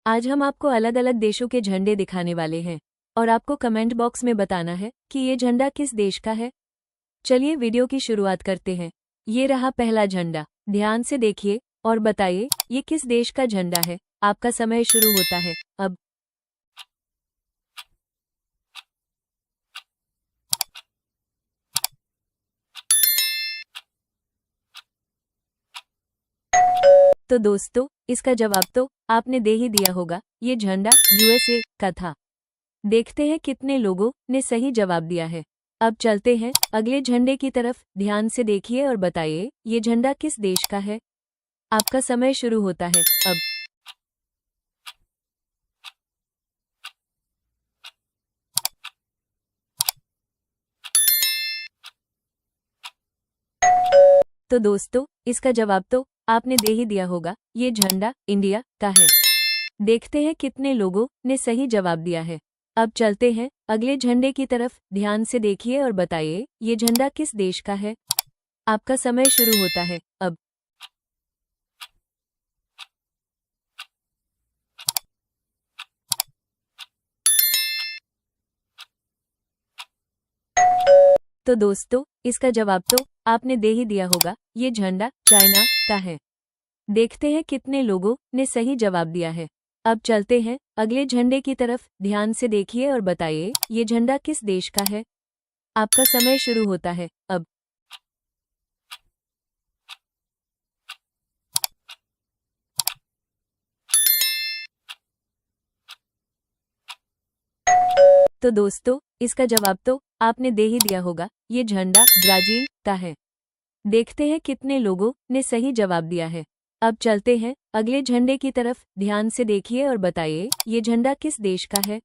आज हम आपको अलग अलग देशों के झंडे दिखाने वाले हैं और आपको कमेंट बॉक्स में बताना है कि ये झंडा किस देश का है। चलिए वीडियो की शुरुआत करते हैं। ये रहा पहला झंडा। ध्यान से देखिए और बताइए ये किस देश का झंडा है। आपका समय शुरू होता है अब। तो दोस्तों, इसका जवाब तो आपने दे ही दिया होगा। ये झंडा यूएसए का था। देखते हैं कितने लोगों ने सही जवाब दिया है। अब चलते हैं अगले झंडे की तरफ। ध्यान से देखिए और बताइए ये झंडा किस देश का है। आपका समय शुरू होता है अब। तो दोस्तों, इसका जवाब तो आपने दे ही दिया होगा। ये झंडा इंडिया का है। देखते हैं कितने लोगों ने सही जवाब दिया है। अब चलते हैं अगले झंडे की तरफ। ध्यान से देखिए और बताइए ये झंडा किस देश का है। आपका समय शुरू होता है अब। तो दोस्तों, इसका जवाब तो आपने दे ही दिया होगा। ये झंडा चाइना का है। देखते हैं कितने लोगों ने सही जवाब दिया है। अब चलते हैं अगले झंडे की तरफ। ध्यान से देखिए और बताइए ये झंडा किस देश का है। आपका समय शुरू होता है अब। तो दोस्तों, इसका जवाब तो आपने दे ही दिया होगा। ये झंडा ब्राजील का है। देखते हैं कितने लोगों ने सही जवाब दिया है। अब चलते हैं अगले झंडे की तरफ। ध्यान से देखिए और बताइए ये झंडा किस देश का है।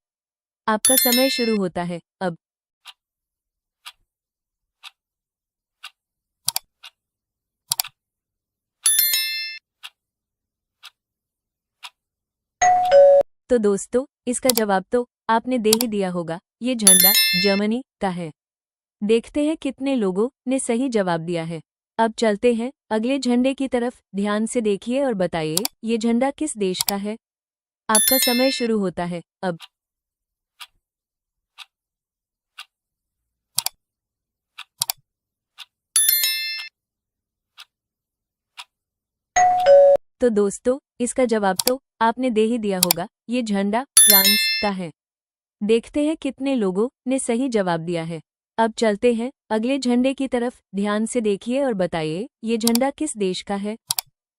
आपका समय शुरू होता है अब। तो दोस्तों, इसका जवाब तो आपने दे ही दिया होगा। ये झंडा जर्मनी का है। देखते हैं कितने लोगों ने सही जवाब दिया है। अब चलते हैं अगले झंडे की तरफ। ध्यान से देखिए और बताइए ये झंडा किस देश का है। आपका समय शुरू होता है अब। तो दोस्तों, इसका जवाब तो आपने दे ही दिया होगा। ये झंडा फ्रांस का है। देखते हैं कितने लोगों ने सही जवाब दिया है। अब चलते हैं अगले झंडे की तरफ। ध्यान से देखिए और बताइए ये झंडा किस देश का है।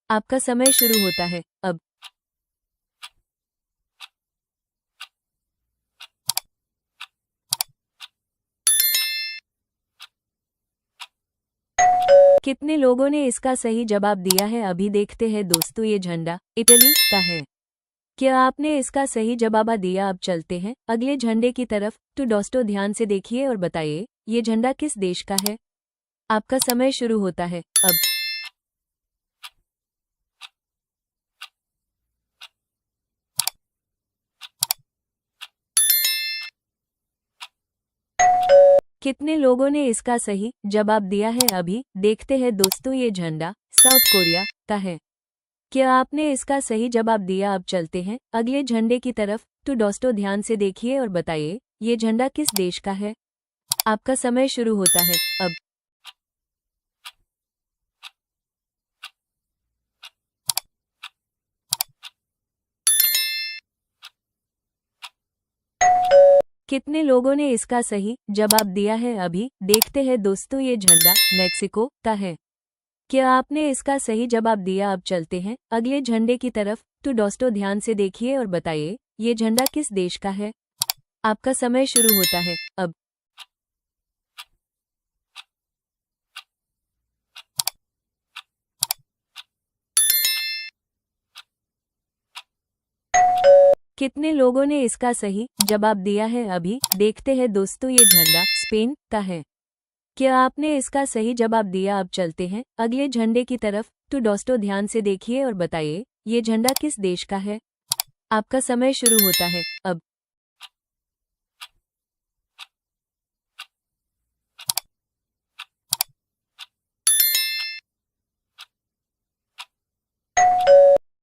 आपका समय शुरू होता है अब। कितने लोगों ने इसका सही जवाब दिया है अभी देखते हैं दोस्तों। ये झंडा इटली का है। क्या आपने इसका सही जवाब दिया। अब चलते हैं अगले झंडे की तरफ। तो दोस्तों, ध्यान से देखिए और बताइए ये झंडा किस देश का है। आपका समय शुरू होता है अब। कितने लोगों ने इसका सही जवाब दिया है अभी देखते हैं दोस्तों। ये झंडा साउथ कोरिया का है। क्या आपने इसका सही जवाब दिया। अब चलते हैं अगले झंडे की तरफ। तो दोस्तों, ध्यान से देखिए और बताइए ये झंडा किस देश का है। आपका समय शुरू होता है अब। कितने लोगों ने इसका सही जवाब दिया है अभी देखते हैं दोस्तों। ये झंडा मेक्सिको का है। क्या आपने इसका सही जवाब दिया। अब चलते हैं अगले झंडे की तरफ। तो दोस्तों, ध्यान से देखिए और बताइए ये झंडा किस देश का है। आपका समय शुरू होता है अब। कितने लोगों ने इसका सही जवाब दिया है अभी देखते हैं दोस्तों। ये झंडा स्पेन का है। क्या आपने इसका सही जवाब दिया। अब चलते हैं अगले झंडे की तरफ। तो दोस्तों, ध्यान से देखिए और बताइए ये झंडा किस देश का है। आपका समय शुरू होता है अब।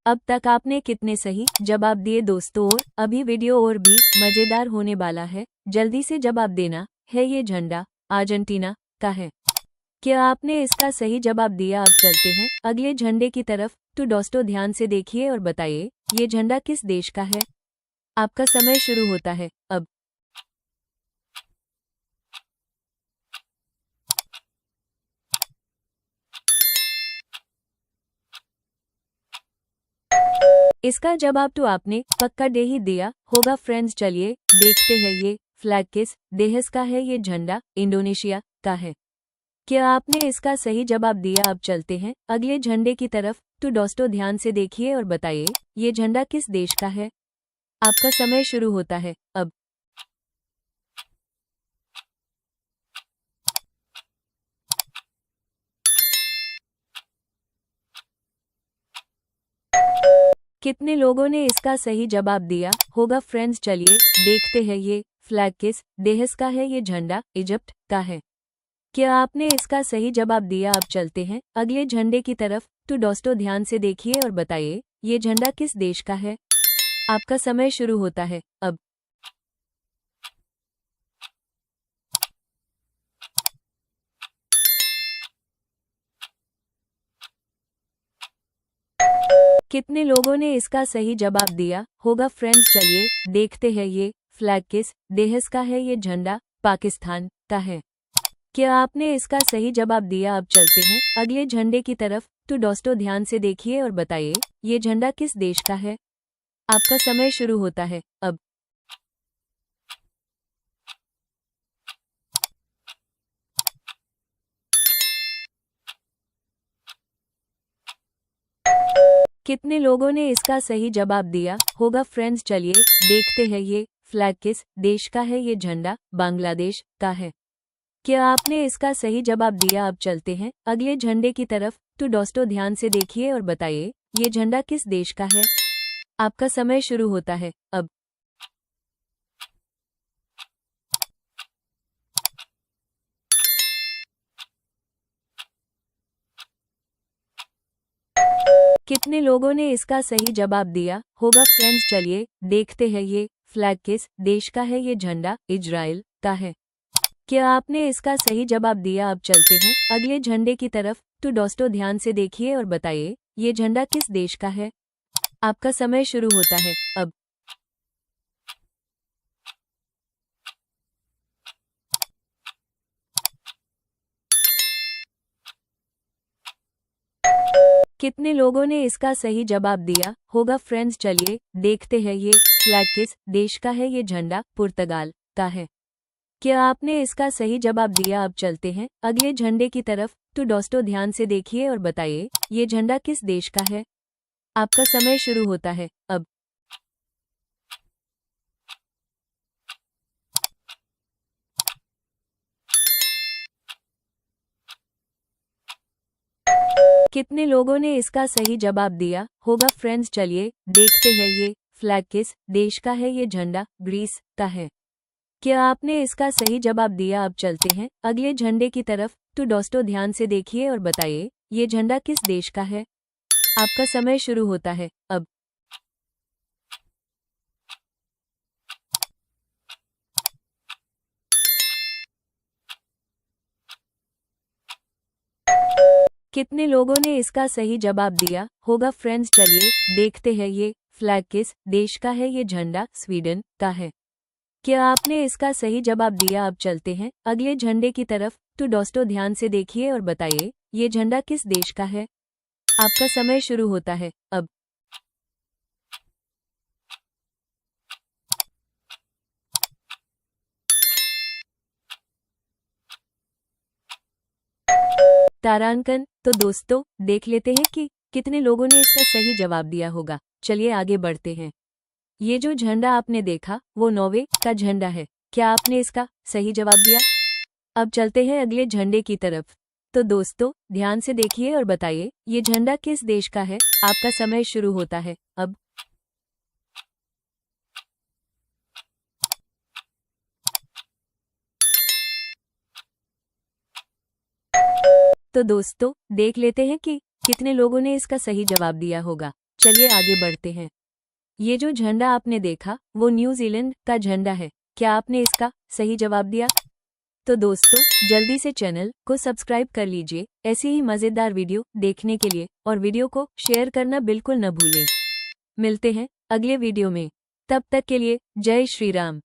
अब तक आपने कितने सही जवाब दिए दोस्तों? और अभी वीडियो और भी मजेदार होने वाला है, जल्दी से जवाब देना है। ये झंडा अर्जेंटीना का है। क्या आपने इसका सही जवाब दिया? अब चलते हैं अगले झंडे की तरफ। तो दोस्तों ध्यान से देखिए और बताइए ये झंडा किस देश का है। आपका समय शुरू होता है अब। इसका जवाब तो आपने पक्का दे ही दिया होगा फ्रेंड्स। चलिए देखते हैं ये फ्लैग किस देश का है। ये झंडा इंडोनेशिया का है। क्या आपने इसका सही जवाब दिया? अब चलते हैं अगले झंडे की तरफ। तो दोस्तों ध्यान से देखिए और बताइए ये झंडा किस देश का है। आपका समय शुरू होता है अब। कितने लोगों ने इसका सही जवाब दिया होगा फ्रेंड्स? चलिए देखते हैं ये फ्लैग किस देश का है। ये झंडा इजिप्ट का है। क्या आपने इसका सही जवाब दिया? अब चलते हैं अगले झंडे की तरफ। तो दोस्तों ध्यान से देखिए और बताइए ये झंडा किस देश का है। आपका समय शुरू होता है अब। कितने लोगों ने इसका सही जवाब दिया होगा फ्रेंड्स? चलिए देखते हैं ये फ्लैग किस देश का है। ये झंडा पाकिस्तान का है। क्या आपने इसका सही जवाब दिया? अब चलते हैं अगले झंडे की तरफ। तो दोस्तों ध्यान से देखिए और बताइए ये झंडा किस देश का है। आपका समय शुरू होता है अब। कितने लोगों ने इसका सही जवाब दिया होगा फ्रेंड्स? चलिए देखते हैं ये फ्लैग किस देश का है। ये झंडा बांग्लादेश का है। क्या आपने इसका सही जवाब दिया? अब चलते हैं अगले झंडे की तरफ। तो दोस्तों ध्यान से देखिए और बताइए ये झंडा किस देश का है। आपका समय शुरू होता है अब। कितने लोगों ने इसका सही जवाब दिया होगा फ्रेंड्स? चलिए देखते हैं ये फ्लैग किस देश का है। ये झंडा इजराइल का है। क्या आपने इसका सही जवाब दिया? अब चलते हैं अगले झंडे की तरफ। तो दोस्तों ध्यान से देखिए और बताइए ये झंडा किस देश का है। आपका समय शुरू होता है अब। कितने लोगों ने इसका सही जवाब दिया होगा फ्रेंड्स? चलिए देखते हैं ये फ्लैग किस देश का है। ये झंडा पुर्तगाल का है। क्या आपने इसका सही जवाब दिया? अब चलते हैं अगले झंडे की तरफ। तो दोस्तों ध्यान से देखिए और बताइए ये झंडा किस देश का है। आपका समय शुरू होता है अब। कितने लोगों ने इसका सही जवाब दिया होगा फ्रेंड्स? चलिए देखते हैं ये फ्लैग किस देश का है। ये झंडा ग्रीस का है। क्या आपने इसका सही जवाब दिया? अब चलते हैं अगले झंडे की तरफ। तो दोस्तों ध्यान से देखिए और बताइए ये झंडा किस देश का है। आपका समय शुरू होता है अब। कितने लोगों ने इसका सही जवाब दिया होगा फ्रेंड्स? चलिए देखते हैं ये फ्लैग किस देश का है। ये झंडा स्वीडन का है। क्या आपने इसका सही जवाब दिया? अब चलते हैं अगले झंडे की तरफ। तो दोस्तों ध्यान से देखिए और बताइए ये झंडा किस देश का है। आपका समय शुरू होता है अब। तारांकन। तो दोस्तों देख लेते हैं कि कितने लोगों ने इसका सही जवाब दिया होगा। चलिए आगे बढ़ते हैं। ये जो झंडा आपने देखा वो नॉर्वे का झंडा है। क्या आपने इसका सही जवाब दिया? अब चलते हैं अगले झंडे की तरफ। तो दोस्तों ध्यान से देखिए और बताइए ये झंडा किस देश का है। आपका समय शुरू होता है अब। तो दोस्तों देख लेते हैं कि कितने लोगों ने इसका सही जवाब दिया होगा। चलिए आगे बढ़ते हैं। ये जो झंडा आपने देखा वो न्यूजीलैंड का झंडा है। क्या आपने इसका सही जवाब दिया? तो दोस्तों जल्दी से चैनल को सब्सक्राइब कर लीजिए ऐसी ही मज़ेदार वीडियो देखने के लिए, और वीडियो को शेयर करना बिल्कुल न भूलें। मिलते हैं अगले वीडियो में, तब तक के लिए जय श्री राम।